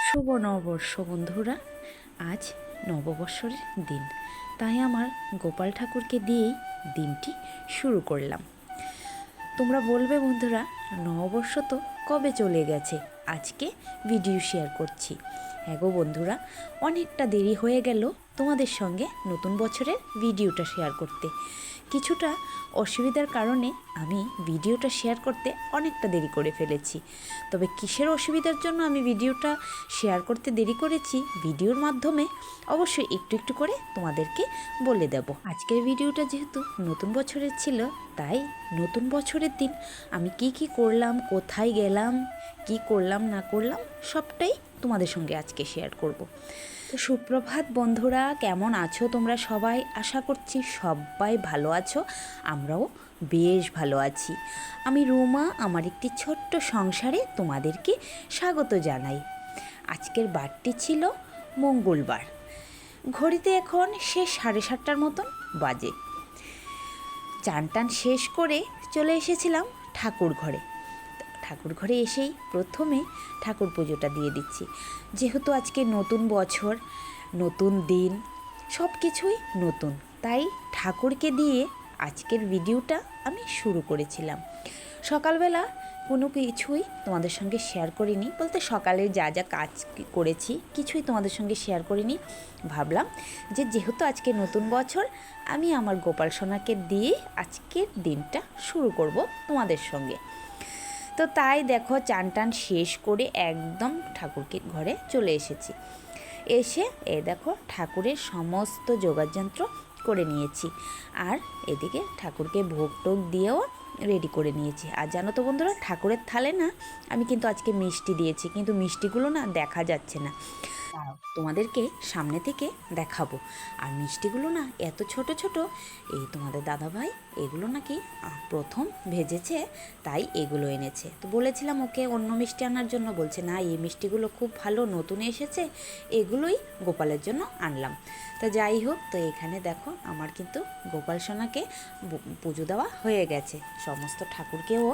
শুভ নববর্ষ বন্ধুরা। আজ নববর্ষের দিন, তাই আমার গোপাল ঠাকুরকে দিয়েই দিনটি শুরু করলাম। তোমরা বলবে বন্ধুরা, নববর্ষ তো কবে চলে গেছে, আজকে ভিডিও শেয়ার করছি। হ্যাঁ গো বন্ধুরা, অনেকটা দেরি হয়ে গেল তোমাদের সঙ্গে নতুন বছরের ভিডিওটা শেয়ার করতে। কিছুটা অসুবিধার কারণে আমি ভিডিওটা শেয়ার করতে অনেকটা দেরি করে ফেলেছি। তবে কিসের অসুবিধার জন্য আমি ভিডিওটা শেয়ার করতে দেরি করেছি, ভিডিওর মাধ্যমে অবশ্যই একটু একটু করে তোমাদেরকে বলে দেব। আজকের ভিডিওটা যেহেতু নতুন বছরের ছিল, তাই নতুন বছরের দিন আমি কি করলাম, কোথায় গেলাম, কি করলাম না করলাম সবটাই তোমাদের সঙ্গে আজকে শেয়ার করব। তো সুপ্রভাত বন্ধুরা, কেমন আছো তোমরা সবাই? আশা করছি সবাই ভালো আছো, আমরাও বেশ ভালো আছি। আমি রুমা, আমার একটি ছোট্ট সংসারে তোমাদেরকে স্বাগত জানাই। আজকের বারটি ছিল মঙ্গলবার। ঘড়িতে এখন সে 7:30টার মতন বাজে। চান টান শেষ করে চলে এসেছিলাম ঠাকুর ঘরে। ঠাকুর ঘরে এসেই প্রথমে ঠাকুর পুজোটা দিয়ে দিচ্ছি। যেহেতু আজকে নতুন বছর, নতুন দিন, সব কিছুই নতুন, তাই ঠাকুরকে দিয়ে আজকের ভিডিওটা আমি শুরু করেছিলাম। সকালবেলা কোনো কিছুই তোমাদের সঙ্গে শেয়ার করিনি, বলতে সকালে যা যা কাজ করেছি কিছুই তোমাদের সঙ্গে শেয়ার করিনি। ভাবলাম যে যেহেতু আজকে নতুন বছর, আমি আমার গোপাল সোনাকে দিয়ে আজকের দিনটা শুরু করব তোমাদের সঙ্গে। তো তাই দেখো, চান টান শেষ করে একদম ঠাকুরকে ঘরে চলে এসেছি। এসে দেখো ঠাকুরের সমস্ত যোগাযন্ত্র করে নিয়েছি, আর এদিকে ঠাকুরকে ভোগ টোগ দিয়েও রেডি করে নিয়েছি। আর জানো তো বন্ধুরা, ঠাকুরের থালে না আমি কিন্তু আজকে মিষ্টি দিয়েছি, কিন্তু মিষ্টিগুলো না দেখা যাচ্ছে না, তোমাদেরকে সামনে থেকে দেখাবো। আর মিষ্টিগুলো না এত ছোট ছোট, এই তোমাদের দাদাভাই এগুলো নাকি প্রথম ভেজেছে, তাই এগুলো এনেছে। তো বলেছিলাম ওকে অন্য মিষ্টি আনার জন্য, বলছে না এই মিষ্টিগুলো খুব ভালো, নতুন এসেছে, এগুলোই গোপালের জন্য আনলাম। তো যাই হোক, তো এখানে দেখো আমার কিন্তু গোপাল সোনাকে পুজো দেওয়া হয়ে গেছে। সমস্ত ঠাকুরকেও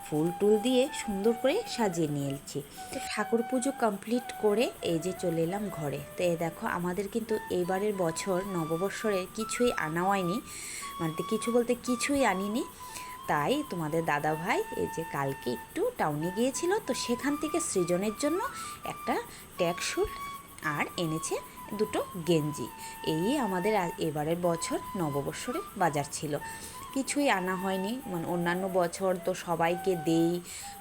ফুল টুল দিয়ে সুন্দর করে সাজিয়ে নিয়েছি। তো ঠাকুর পুজো কমপ্লিট করে এই যে চলে এলাম ঘরে। তো এই দেখো, আমাদের কিন্তু এইবারের বছর নববর্ষরে কিছুই আনা হয়নি, মানে কিছু বলতে কিছুই আনিনি। তাই তোমাদের দাদা ভাই এই যে কালকে একটু টাউনে গিয়েছিল, তো সেখান থেকে সৃজনের জন্য একটা ট্যাগ স্যুট আর এনেছে দুটো গেঞ্জি। এই আমাদের এবারের বছর নববর্ষরের বাজার ছিল। কিছুই আনা হয়নি, মানে অন্যান্য বছর তো সবাইকে দেই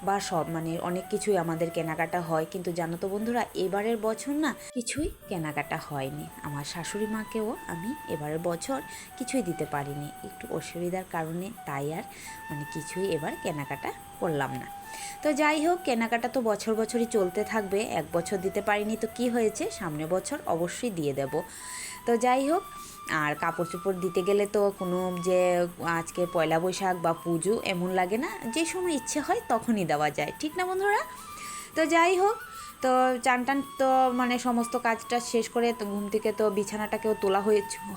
বা সব মানে অনেক কিছুই আমাদের কেনাকাটা হয়, কিন্তু জানো তো বন্ধুরা, এবারের বছর না কিছুই কেনাকাটা হয়নি। আমার শাশুড়ি মাকেও আমি এবারের বছর কিছুই দিতে পারিনি, একটু অসুবিধার কারণে, তাই আর মানে কিছুই এবার কেনাকাটা করলাম না। তো যাই হোক, কেনাকাটা তো বছর বছরই চলতে থাকবে, এক বছর দিতে পারিনি তো কি হয়েছে, সামনে বছর অবশ্যই দিয়ে দেব। তো যাই হোক, আর কাপড় চোপড় দিতে গেলে তো কোনো যে আজকে পয়লা বৈশাখ বা পুজো এমন লাগে না, যে সময় ইচ্ছে হয় তখনই দেওয়া যায়, ঠিক না বন্ধুরা? তো যাই হোক, তো চান টান তো মানে সমস্ত কাজটা শেষ করে তো ঘুম থেকে তো বিছানাটাকেও তোলা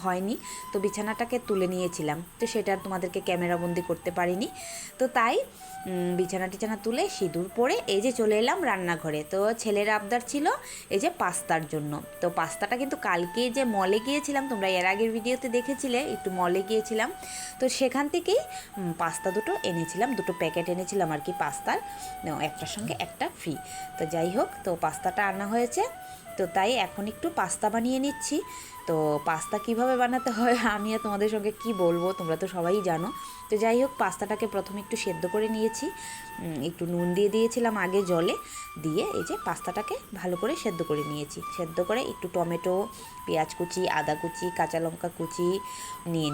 হয়নি, তো বিছানাটাকে তুলে নিয়েছিলাম, তো সেটা তোমাদেরকে ক্যামেরাবন্দি করতে পারিনি। তো তাই বিছানা টিছানা তুলে সিঁদুর পরে এই যে চলে এলাম রান্নাঘরে। তো ছেলের আবদার ছিল এই যে পাস্তার জন্য। তো পাস্তাটা কিন্তু কালকে যে মলে গিয়েছিলাম, তোমরা এর আগের ভিডিওতে দেখেছিলে, একটু মলে গিয়েছিলাম, তো সেখান থেকেই পাস্তা দুটো এনেছিলাম, দুটো প্যাকেট এনেছিলাম আর কি পাস্তার, একটার সঙ্গে একটা ফ্রি। তো যাই হোক, তো পাস্তাটা আনা হয়েছে, তো তাই এখন একটু পাস্তা বানিয়ে নিচ্ছি। তো পাস্তা কিভাবে বানাতে হয় আমি আর তোমাদের সঙ্গে কি বলবো, তোমরা তো সবাই জানো। তো যাই হোক, পাস্তাটাকে প্রথমে একটু সেদ্ধ করে নিয়েছি, একটু নুন দিয়ে দিয়েছিলাম আগে জলে, দিয়ে এই যে পাস্তাটাকে ভালো করে সেদ্ধ করে নিয়েছি। সেদ্ধ করে একটু টমেটো, পেঁয়াজ কুচি, আদা কুচি, কাঁচা লঙ্কা কুচি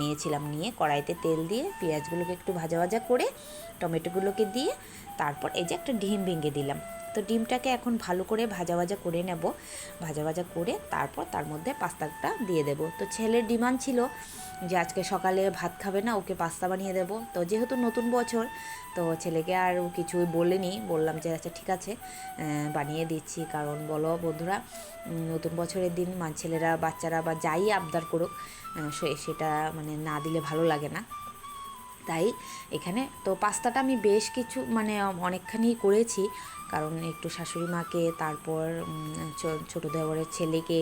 নিয়েছিলাম, নিয়ে কড়াইতে তেল দিয়ে পেঁয়াজগুলোকে একটু ভাজা ভাজা করে টমেটোগুলোকে দিয়ে তারপর এই যে একটা ডিম ভেঙে দিলাম। তো ডিমটাকে এখন ভালো করে ভাজা ভাজা করে নেব, ভাজা ভাজা করে তারপর তার মধ্যে পাস্তাটা দিয়ে দেব। তো ছেলের ডিমান্ড ছিল যে আজকে সকালে ভাত খাবে না, ওকে পাস্তা বানিয়ে দেব। তো যেহেতু নতুন বছর, তো ছেলেকে আর কিছুই বলিনি, বললাম যে আচ্ছা ঠিক আছে বানিয়ে দিচ্ছি। কারণ বলো বন্ধুরা, নতুন বছরের দিন ছেলেরা বাচ্চারা বা যাই আবদার করুক, সেটা মানে না দিলে ভালো লাগে না। তাই এখানে তো পাস্তাটা আমি বেশ কিছু মানে অনেকখানি করেছি, কারণ একটু শাশুড়ি মাকে, তারপর ছোটো দেওরের ছেলেকে,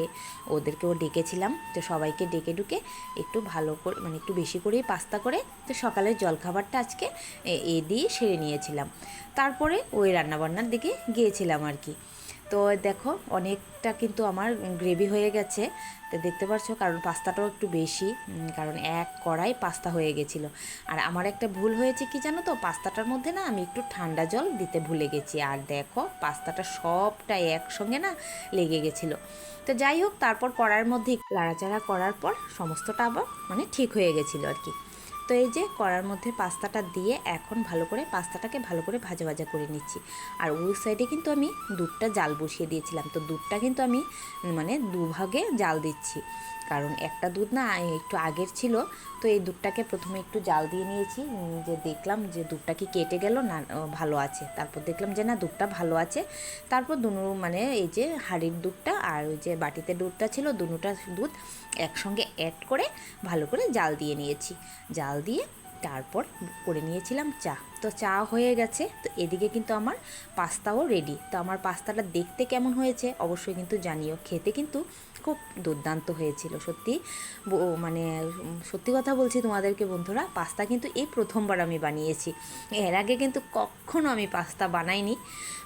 ওদেরকেও ডেকেছিলাম। তো সবাইকে ডেকে ডুকে একটু ভালো করে মানে একটু বেশি করেই পাস্তা করে তো সকালের জলখাবারটা আজকে এ দিয়ে সেরে নিয়েছিলাম। তারপরে ওই রান্নাবান্নার দিকে গিয়েছিলাম আর কি। তো দেখো অনেকটা কিন্তু আমার গ্রেভি হয়ে গেছে, তো দেখতে পাচ্ছ, কারণ পাস্তাটাও একটু বেশি, কারণ এক কড়াই পাস্তা হয়ে গেছিলো। আর আমার একটা ভুল হয়েছে কি জানো তো, পাস্তাটার মধ্যে না আমি একটু ঠান্ডা জল দিতে ভুলে গেছি, আর দেখো পাস্তাটা সবটা একসঙ্গে না লেগে গেছিলো। তো যাই হোক, তারপর কড়াইয়ের মধ্যে লাড়াচাড়া করার পর সমস্তটা আবার মানে ঠিক হয়ে গেছিলো আর কি। তো এই যে কড়ার মধ্যে পাস্তাটা দিয়ে এখন ভালো করে পাস্তাটাকে ভালো করে ভাজা ভাজা করে নিচ্ছি। আর ওই সাইডে কিন্তু আমি দুধটা জাল বসিয়ে দিয়েছিলাম, তো দুধটা কিন্তু আমি মানে দুভাগে জাল দিচ্ছি, কারণ একটা দুধ না একটু আগের ছিল। তো এই দুধটাকে প্রথমে একটু জাল দিয়ে নিয়েছি, যে দেখলাম যে দুধটা কি কেটে গেল না ভালো আছে, তারপর দেখলাম যে না দুধটা ভালো আছে। তারপর মানে এই যে হাঁড়ির দুধটা আর ওই যে বাটিতে দুধটা ছিল, দুটা দুধ একসঙ্গে অ্যাড করে ভালো করে জাল দিয়ে নিয়েছি। জাল দিয়ে তারপর করে নিয়েছিলাম চা। তো চা হয়ে গেছে, তো এদিকে কিন্তু আমার পাস্তাও রেডি। তো আমার পাস্তাটা দেখতে কেমন হয়েছে অবশ্যই কিন্তু জানিও, খেতে কিন্তু খুব দুর্দান্ত হয়েছিল সত্যি। মানে সত্যি কথা বলছি তোমাদেরকে বন্ধুরা, পাস্তা কিন্তু এই প্রথমবার আমি বানিয়েছি। এর আগে কিন্তু কখনো আমি পাস্তা বানাইনি,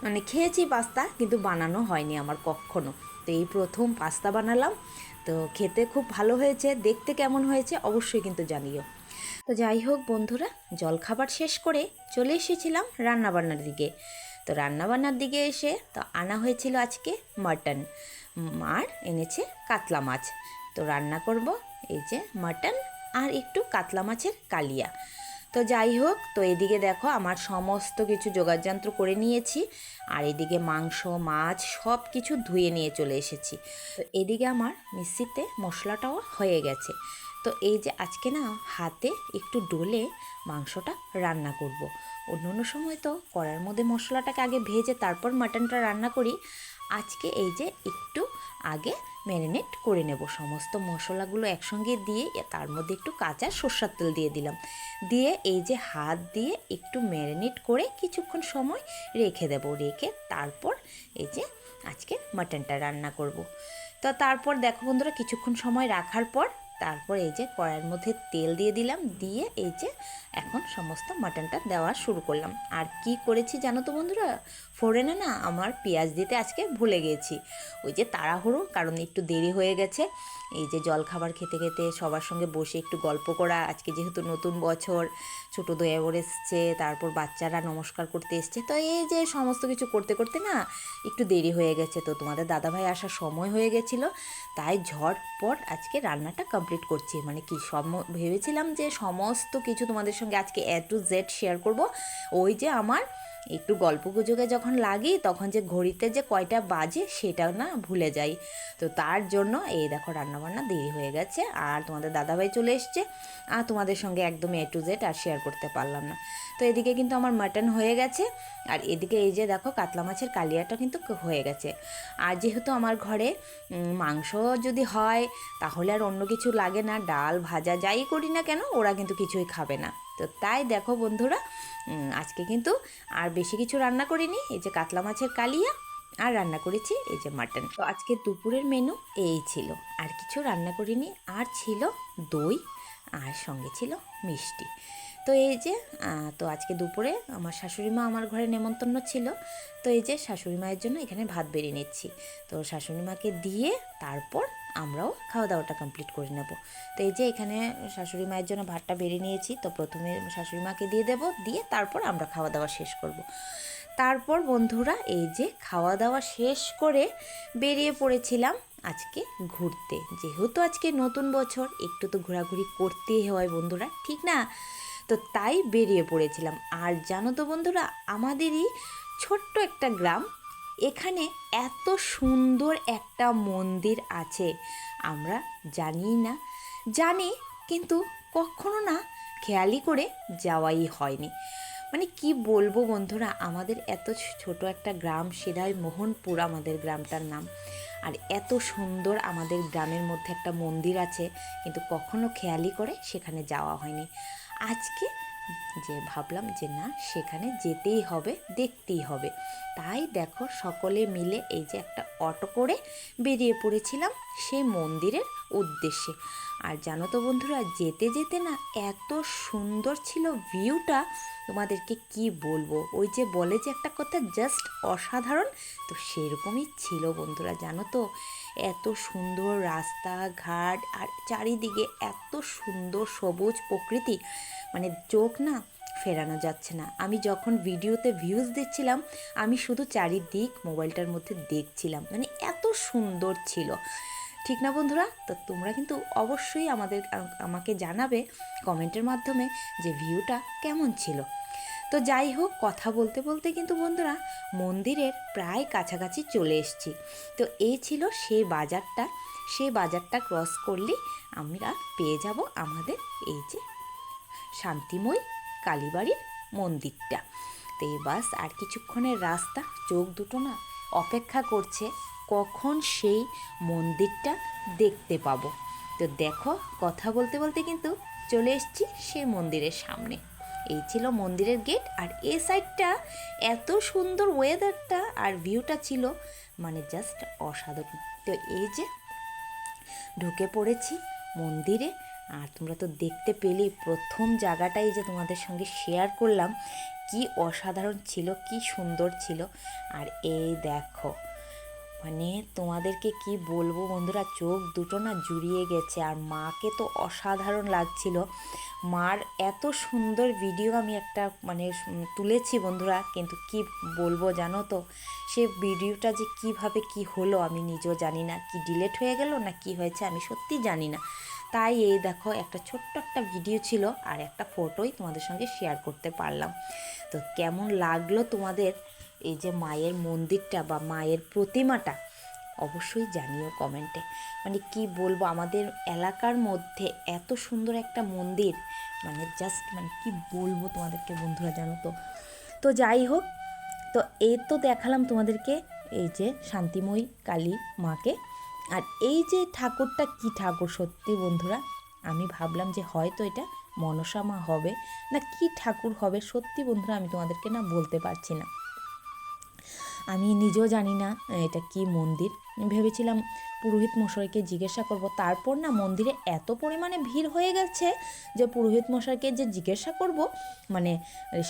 মানে খেয়েছি পাস্তা কিন্তু বানানো হয়নি আমার কখনো। তো এই প্রথম পাস্তা বানালাম, তো খেতে খুব ভালো হয়েছে, দেখতে কেমন হয়েছে অবশ্যই কিন্তু জানিও। তো যাই হোক বন্ধুরা, জলখাবার শেষ করে চলে এসেছিলাম রান্নাবান্নার দিকে। তো রান্নাবান্নার দিকে এসে তো আনা হয়েছিল আজকে মাটন, আর এনেছে কাতলা মাছ। তো রান্না করব এই যে মাটন আর একটু কাতলা মাছের কালিয়া। তো যাই হোক, তো এদিকে দেখো আমার সমস্ত কিছু যোগাড়যন্ত্র করে নিয়েছি, আর এদিকে মাংস মাছ সব কিছু ধুয়ে নিয়ে চলে এসেছি। তো এদিকে আমার মিক্সিতে মশলাটাও হয়ে গেছে। তো এই যে আজকে না হাতে একটু ডলে মাংসটা রান্না করব। অন্য সময় তো কড়াইয়ের মধ্যে মশলাটাকে আগে ভেজে তারপর মাটনটা রান্না করি। আজকে এই যে একটু আগে ম্যারিনেট করে নেব সমস্ত মশলাগুলো একসঙ্গে দিয়ে, তার মধ্যে একটু কাঁচা সর্ষের তেল দিয়ে দিলাম, দিয়ে এই যে হাত দিয়ে একটু ম্যারিনেট করে কিছুক্ষণ সময় রেখে দেব, রেখে তারপর এই যে আজকে মাটনটা রান্না করব। তো তারপর দেখো বন্ধুরা, কিছুক্ষণ সময় রাখার পর তারপর এই যে কড়াইয়ের মধ্যে তেল দিয়ে দিলাম, দিয়ে এই যে এখন সমস্ত মাটনটা দেওয়া শুরু করলাম। আর কি করেছি জানো তো বন্ধুরা, ফোড়নে না আমার পেঁয়াজ দিতে আজকে ভুলে গেছি, ওই যে তাড়াহুড়ো, কারণ একটু দেরি হয়ে গেছে। এই যে জল খাবার খেতে খেতে সবার সঙ্গে বসে একটু গল্প করা, আজকে যেহেতু নতুন বছর, ছোটো দেওর এসছে, তারপর বাচ্চারা নমস্কার করতে এসছে, তো এই যে সমস্ত কিছু করতে করতে না একটু দেরি হয়ে গেছে। তো তোমাদের দাদাভাই আসার সময় হয়ে গেছিলো, তাই ঝটপট আজকে রান্নাটা কমপ্লিট করছি। মানে কি ভেবেছিলাম যে সমস্ত কিছু তোমাদের সঙ্গে আজকে A to Z শেয়ার করব। ওই যে আমার একটু গল্প গুজবে যখন লাগি তখন যে ঘড়িতে যে কয়টা বাজে সেটা না ভুলে যাই। তো তার জন্য এই দেখো রান্নাবান্না দেরি হয়ে গেছে, আর তোমাদের দাদাভাই চলে এসছে, আর তোমাদের সঙ্গে একদম A to Z আর শেয়ার করতে পারলাম না। তো এদিকে কিন্তু আমার মাটন হয়ে গেছে, আর এদিকে এই যে দেখো কাতলা মাছের কালিয়াটা কিন্তু হয়ে গেছে। আর যেহেতু আমার ঘরে মাংস যদি হয় তাহলে আর অন্য কিছু লাগে না, ডাল ভাজা যাই করি না কেন ওরা কিন্তু কিছুই খাবে না। তো তাই দেখো বন্ধুরা, আজকে কিন্তু আর বেশি কিছু রান্না করিনি, এই যে কাতলা মাছের কালিয়া আর রান্না করেছি এই যে মাটন। তো আজকে দুপুরের মেনু এই ছিল, আর কিছু রান্না করিনি। আর ছিল দই, আর সঙ্গে ছিল মিষ্টি। তো এই যে তো আজকে দুপুরে আমার শাশুড়ি মা আমার ঘরে নেমন্তন্ন ছিল, তো এই যে শাশুড়ি মায়ের জন্য এখানে ভাত বেড়ে নিচ্ছি। তো শাশুড়ি মাকে দিয়ে তারপর আমরাও খাওয়া দাওয়াটা কমপ্লিট করে নেব। তো এই যে এখানে শাশুড়ি মায়ের জন্য ভাতটা বেড়ে নিয়েছি, তো প্রথমে শাশুড়ি মাকে দিয়ে দেব, দিয়ে তারপর আমরা খাওয়া দাওয়া শেষ করব। তারপর বন্ধুরা এই যে খাওয়া দাওয়া শেষ করে বেরিয়ে পড়েছিলাম আজকে ঘুরতে। যেহেতু আজকে নতুন বছর, একটু তো ঘোরাঘুরি করতেই হয় বন্ধুরা, ঠিক না? তো তাই বেরিয়ে পড়েছিলাম। আর জানো তো বন্ধুরা, আমাদেরই ছোট্ট একটা গ্রাম, এখানে এত সুন্দর একটা মন্দির আছে আমরা জানি না, জানি কিন্তু কখনো না খেয়ালই করে যাওয়াই হয়নি। মানে কি বলবো বন্ধুরা, আমাদের এত ছোট একটা গ্রাম, সেরাই মোহনপুর আমাদের গ্রামটার নাম, আর এত সুন্দর আমাদের গ্রামের মধ্যে একটা মন্দির আছে, কিন্তু কখনো খেয়ালই করে সেখানে যাওয়া হয়নি। আজকে যে ভাবলাম যে না সেখানে যেতেই হবে, দেখতেই হবে। তাই দেখো সকলে মিলে এই যে একটা অটো করে বেরিয়ে পড়েছিলাম সেই মন্দিরের উদ্দেশ্যে। আর জানো তো বন্ধুরা, যেতে যেতে না এত সুন্দর ছিল ভিউটা, তোমাদেরকে কি বলবো। ওই যে বলে যে একটা কথা, জাস্ট অসাধারণ, তো সেরকমই ছিল বন্ধুরা। জানো তো, এত সুন্দর রাস্তাঘাট আর চারিদিকে এত সুন্দর সবুজ প্রকৃতি, মানে চোখ না ফেরানো যাচ্ছে না। আমি যখন ভিডিওতে ভিউজ দিচ্ছিলাম, আমি শুধু চারিদিক মোবাইলটার মধ্যে দেখছিলাম, মানে এত সুন্দর ছিল। ঠিক না বন্ধুরা? তো তোমরা কিন্তু অবশ্যই আমাকে জানাবে কমেন্টের মাধ্যমে যে ভিউটা কেমন ছিল। তো যাই হোক, কথা বলতে বলতে কিন্তু বন্ধুরা মন্দিরের প্রায় কাছাকাছি চলে এসেছি। তো এই ছিল সেই বাজারটা। সেই বাজারটা ক্রস করলেই আমরা পেয়ে যাব আমাদের এই যে শান্তিময়ী কালীবাড়ির মন্দিরটা। তো এই বাস আর কিছুক্ষণের রাস্তা, চোখ দুটো না অপেক্ষা করছে কখন সেই মন্দিরটা দেখতে পাবো। তো দেখো, কথা বলতে বলতে কিন্তু চলে এসেছি সেই মন্দিরের সামনে। এই ছিল মন্দিরের গেট, আর এই সাইডটা এত সুন্দর ওয়েদারটা আর ভিউটা ছিল, মানে জাস্ট অসাধারণ। তো এই যে ঢুকে পড়েছি মন্দিরে। আর তোমরা তো দেখতে পেলে প্রথম জায়গাটাই যে তোমাদের সঙ্গে শেয়ার করলাম, কি অসাধারণ ছিল, কি সুন্দর ছিল। আর এই দেখো, মানে তোমাদেরকে কি বলবো বন্ধুরা, চোখ দুটো না জুড়িয়ে গেছে। আর মাকে তো অসাধারণ লাগছিল। মার এত সুন্দর ভিডিও আমি একটা মানে তুলেছি বন্ধুরা, কিন্তু কি বলবো জানো তো, সে ভিডিওটা যে কিভাবে কি হলো আমি নিজেও জানি না, কি ডিলেট হয়ে গেল না কি হয়েছে আমি সত্যি জানি না। তাই এই দেখো, একটা ছোট্ট একটা ভিডিও ছিল আর একটা ফটোই তোমাদের সঙ্গে শেয়ার করতে পারলাম। তো কেমন লাগলো তোমাদের এই যে মায়ের মন্দিরটা বা মায়ের প্রতিমাটা, অবশ্যই জানিও কমেন্টে। মানে কি বলবো, আমাদের এলাকার মধ্যে এত সুন্দর একটা মন্দির, মানে জাস্ট মানে কি বলবো তোমাদেরকে বন্ধুরা, জানো তো। তো যাই হোক, তো এই তো দেখালাম তোমাদেরকে এই যে শান্তিময়ী কালী মাকে। আর এই যে ঠাকুরটা, কি ঠাকুর সত্যি বন্ধুরা, আমি ভাবলাম যে হয়তো এটা মনসা মা হবে না কি ঠাকুর হবে, সত্যি বন্ধুরা আমি তোমাদেরকে না বলতে পারছি না। আমি নিজেও জানি না এটা কি মন্দির। ভেবেছিলাম পুরোহিত মশাইকে জিজ্ঞাসা করব, তারপর না মন্দিরে এত পরিমাণে ভিড় হয়ে গেছে যে পুরোহিত মশাইকে যে জিজ্ঞাসা করব, মানে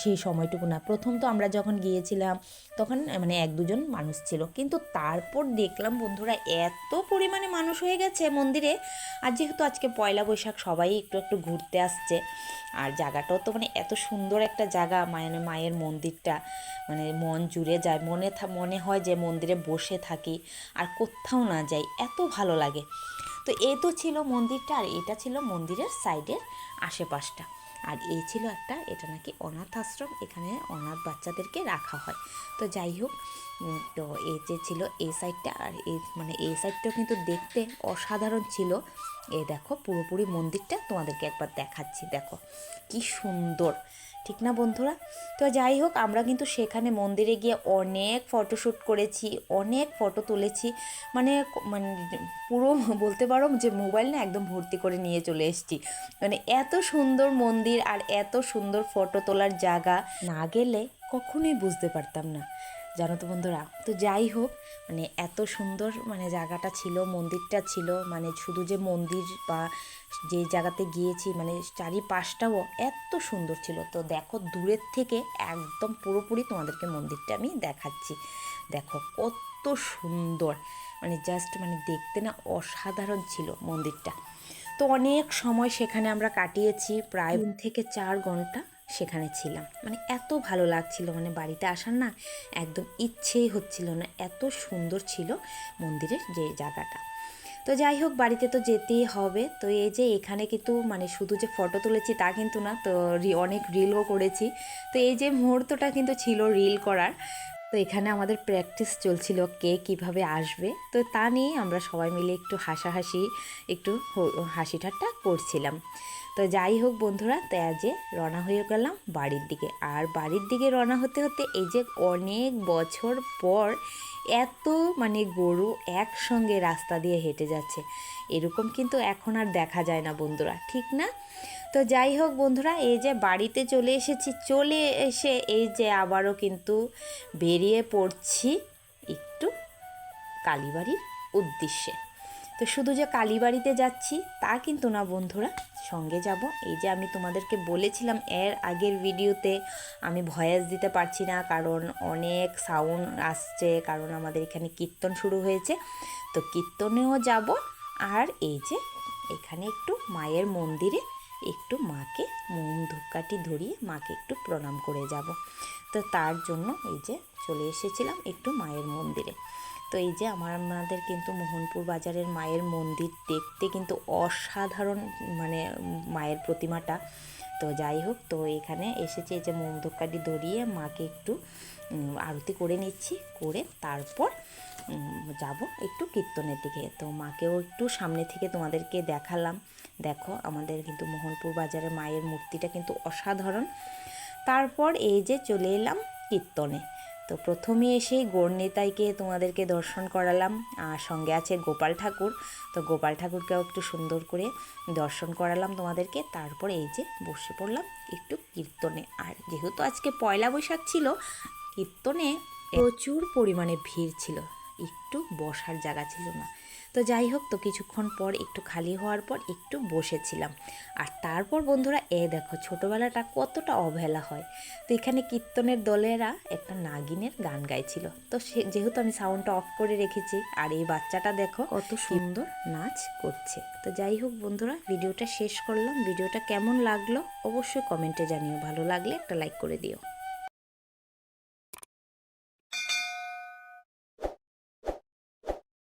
সেই সময়টুকু না। প্রথম তো আমরা যখন গিয়েছিলাম তখন মানে এক দুজন মানুষ ছিল, কিন্তু তারপর দেখলাম বন্ধুরা এত পরিমাণে মানুষ হয়ে গেছে মন্দিরে। আর যেহেতু আজকে পয়লা বৈশাখ, সবাই একটু একটু ঘুরতে আসছে। আর জায়গাটাও তো মানে এত সুন্দর একটা জায়গা, মানে মায়ের মন্দিরটা, মানে মন জুড়ে যায়, মনে হয় যে মন্দিরে বসে থাকি আর কোথাও না যাই, এত ভালো লাগে। তো এই তো ছিল মন্দিরটা, আর এটা ছিল মন্দিরের সাইডের আশেপাশটা। আর এই ছিল একটা, এটা নাকি অনাথ আশ্রম, এখানে অনাথ বাচ্চাদেরকে রাখা হয়। তো যাই হোক, তো এই যে ছিল এই সাইডটা, আর এই মানে এই সাইডটাও কিন্তু দেখতে অসাধারণ ছিল। এই দেখো পুরোপুরি মন্দিরটা তোমাদেরকে একবার দেখাচ্ছি, দেখো কি সুন্দর, ঠিক না বন্ধুরা? তো যাই হোক, আমরা কিন্তু সেখানে মন্দিরে গিয়ে অনেক ফটোশ্যুট করেছি, অনেক ফটো তুলেছি, মানে মানে পুরো বলতে পারো যে মোবাইল না একদম ভর্তি করে নিয়ে চলে এসেছি। মানে এত সুন্দর মন্দির আর এত সুন্দর ফটো তোলার জায়গা, না গেলে কখনোই বুঝতে পারতাম না, জানো তো বন্ধুরা। তো যাই হোক, মানে এত সুন্দর মানে জায়গাটা ছিল, মন্দিরটা ছিল, মানে শুধু যে মন্দির বা যে জায়গাতে গিয়েছি, মানে চারিপাশটাও এত সুন্দর ছিল। তো দেখো দূরের থেকে একদম পুরোপুরি তোমাদেরকে মন্দিরটা আমি দেখাচ্ছি, দেখো কত সুন্দর, মানে জাস্ট মানে দেখতে না অসাধারণ ছিল মন্দিরটা। তো অনেক সময় সেখানে আমরা কাটিয়েছি, প্রায় 3 থেকে 4 ঘন্টা সেখানে ছিলাম। মানে এত ভালো লাগছিল, মানে বাড়িতে আসার না একদম ইচ্ছেই হচ্ছিল না, এত সুন্দর ছিল মন্দিরের যে জায়গাটা। তো যাই হোক, বাড়িতে তো যেতেই হবে। তো এই যে এখানে কিন্তু মানে শুধু যে ফটো তুলেছি তা কিন্তু না, তো অনেক রিলও করেছি। তো এই যে মুহূর্তটা কিন্তু ছিল রিল করার। তো এখানে আমাদের প্র্যাকটিস চলছিল কে কিভাবে আসবে, তো তা নিয়ে আমরা সবাই মিলে একটু হাসাহাসি, একটু হাসি ঠাট্টা করছিলাম। তো যাই হোক বন্ধুরা, তো আজকে রওনা হয়ে গেলাম বাড়ির দিকে। আর বাড়ির দিকে রওনা হতে হতে এই যে অনেক বছর পর এত মানে গরু একসঙ্গে রাস্তা দিয়ে হেঁটে যাচ্ছে, এরকম কিন্তু এখন আর দেখা যায় না বন্ধুরা, ঠিক না? তো যাই হোক বন্ধুরা, এই যে বাড়িতে চলে এসেছি, চলে এসে এই যে আবারও কিন্তু বেরিয়ে পড়ছি একটু কালীবাড়ির উদ্দেশ্যে। তো শুধু যে কালীবাড়িতে যাচ্ছি তা কিন্তু না বন্ধুরা, সঙ্গে যাব এই যে আমি তোমাদেরকে বলেছিলাম এর আগের ভিডিওতে আমি ভয়েস দিতে পারছি না কারণ অনেক সাউন্ড আসছে, কারণ আমাদের এখানে কীর্তন শুরু হয়েছে। তো কীর্তনেও যাব, আর এই যে এখানে একটু মায়ের মন্দিরে একটু মাকে মোম ধূপকাঠি ধরিয়ে মাকে একটু প্রণাম করে যাব। তো তার জন্য এই যে চলে এসেছিলাম একটু মায়ের মন্দিরে। তো এই যে আমাদের কিন্তু মোহনপুর বাজারের মায়ের মন্দির দেখতে কিন্তু অসাধারণ, মানে মায়ের প্রতিমাটা। তো যাই হোক, তো এখানে এসেছি এই যে মোম ধূপকাঠি ধরিয়ে মাকে একটু আরতি করে নিচ্ছি, করে তারপর যাব একটু কীর্তনের দিকে। তো মাকেও একটু সামনে থেকে তোমাদেরকে দেখালাম। দেখো আমাদের কিন্তু মোহনপুর বাজারের মায়ের মূর্তিটা কিন্তু অসাধারণ। তারপর এই যে চলে এলাম কীর্তনে। তো প্রথমে এসেই গৌরনিতাইকে তোমাদেরকে দর্শন করালাম, আর সঙ্গে আছে গোপাল ঠাকুর। তো গোপাল ঠাকুরকেও একটু সুন্দর করে দর্শন করালাম তোমাদেরকে। তারপর এই যে বসে পড়লাম একটু কীর্তনে। আর যেহেতু আজকে পয়লা বৈশাখ ছিল, কীর্তনে প্রচুর পরিমাণে ভিড় ছিল, একটু বসার জায়গা ছিল না। তো যাই হোক, তো কিছুক্ষণ পর একটু খালি হওয়ার পর একটু বসেছিলাম। আর তারপর বন্ধুরা দেখো ছোটোবেলাটা কতটা অবহেলা হয়। তো এখানে কীর্তনের দলেরা একটা নাগিনের গান গাইছিল। তো যেহেতু আমি সাউন্ডটা অফ করে রেখেছি, আর এই বাচ্চাটা দেখো কত সুন্দর নাচ করছে। তো যাই হোক বন্ধুরা, ভিডিওটা শেষ করলাম। ভিডিওটা কেমন লাগলো অবশ্যই কমেন্টে জানিও, ভালো লাগলে একটা লাইক করে দিও।